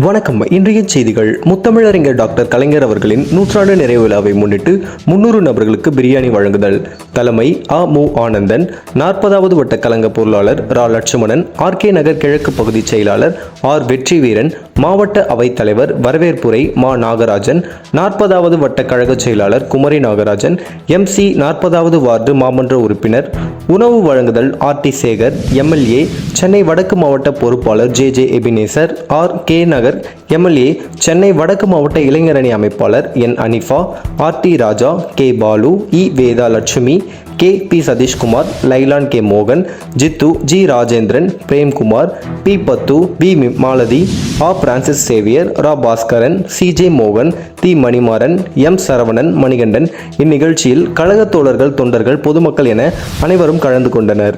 வணக்கம். இன்றைய செய்திகள். முத்தமிழறிஞர் டாக்டர் கலைஞர் அவர்களின் நூற்றாண்டு நிறைவு விழாவை முன்னிட்டு 300 நபர்களுக்கு பிரியாணி வழங்குதல். தலைமை மு. ஆனந்தன், 40வது வட்ட கழக பொருளாளர் லட்சுமணன், கே. நகர் கிழக்கு பகுதி செயலாளர் வெற்றிவீரன், மாவட்ட அவைத் தலைவர் வரவேற்புரை நாகராஜன், 40வது வட்ட கழக செயலாளர் குமரி நாகராஜன், MC 40வது வார்டு மாமன்ற உறுப்பினர். உணவு வழங்குதல் டி. சேகர், MLA, சென்னை வடக்கு மாவட்ட பொறுப்பாளர் JJ எபினேசர், கே. நகர் MLA, சென்னை வடக்கு மாவட்ட இளைஞரணி அமைப்பாளர் N. அனிஃபா, RT ராஜா, K. Balu, Veda Lakshmi, P. Satishkumar, Lailan K. மோகன், Jithu, G. Rajendran, Premkumar, P. Pathu, B. Malathi, Francis Xavier, Baskaran, CJ மோகன், தி. மணிமாறன், M. சரவணன், மணிகண்டன். இந்நிகழ்ச்சியில் கழக தோழர்கள், தொண்டர்கள், பொதுமக்கள் என அனைவரும் கலந்து கொண்டனர்.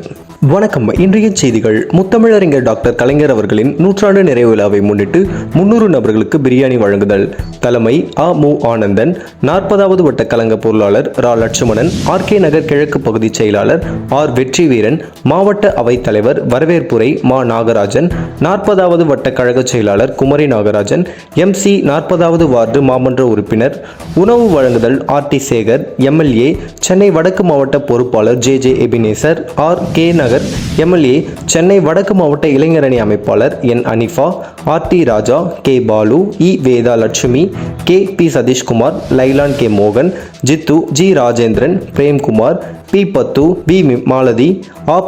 வணக்கம். இன்றைய செய்திகள். முத்தமிழறிஞர் டாக்டர் கலைஞர் அவர்களின் நூற்றாண்டு நிறைவு விழாவை முன்னிட்டு 300 நபர்களுக்கு பிரியாணி வழங்குதல். தலைமை மு. ஆனந்தன், 40வது வட்ட கழக பொருளாளர் லட்சுமணன், கே. நகர் கிழக்கு பகுதி செயலாளர் வெற்றிவீரன், மாவட்ட அவைத் தலைவர் வரவேற்புரை நாகராஜன், 40வது வட்ட கழக செயலாளர் குமரி நாகராஜன், MC 40வது வார்டு மாமன்ற உறுப்பினர். உணவு வழங்குதல் டி. சேகர், MLA, சென்னை வடக்கு மாவட்ட பொறுப்பாளர் JJ எபினேசர், கே. நகர் MLA, சென்னை வடக்கு மாவட்ட இளைஞரணி அமைப்பாளர் N. அனிஃபா, RT ராஜா, K. Balu, Veda Lakshmi, P. Satishkumar, Lailan K. மோகன், Jithu, G. Rajendran, Premkumar, P. Pathu, B. Malathi,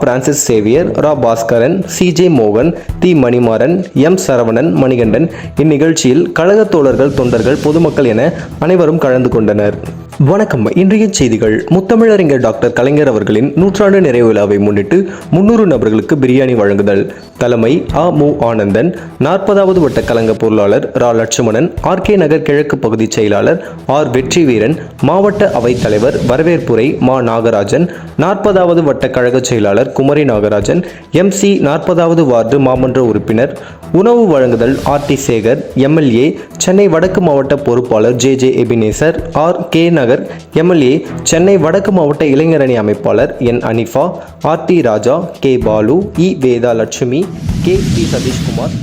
Francis Xavier, Baskaran, CJ மோகன், தி. மணிமாறன், M. சரவணன், மணிகண்டன். இந்நிகழ்ச்சியில் கழக தோழர்கள், தொண்டர்கள், பொதுமக்கள் என அனைவரும் கலந்து கொண்டனர். வணக்கம். இன்றைய செய்திகள். முத்தமிழறிஞர் டாக்டர் கலைஞர் அவர்களின் நூற்றாண்டு நிறைவு விழாவை முன்னிட்டு 300 நபர்களுக்கு பிரியாணி வழங்குதல். தலைமை மு. ஆனந்தன், 40வது வட்ட கழக பொருளாளர் லட்சுமணன், கே. நகர் கிழக்கு பகுதி செயலாளர் வெற்றிவீரன், மாவட்ட அவைத் தலைவர் வரவேற்புரை நாகராஜன், 40வது வட்ட கழக செயலாளர் குமரி நாகராஜன், MC 40வது வார்டு மாமன்ற உறுப்பினர். உணவு வழங்குதல் டி. சேகர், MLA, சென்னை வடக்கு மாவட்ட பொறுப்பாளர் JJ எபினேசர், கே. நகர் MLA, சென்னை வடக்கு மாவட்ட இளைஞரணி அமைப்பாளர் N. அனிஃபா, RT ராஜா, K. பாலு, வேதா லட்சுமி, P. சதீஷ்குமார்.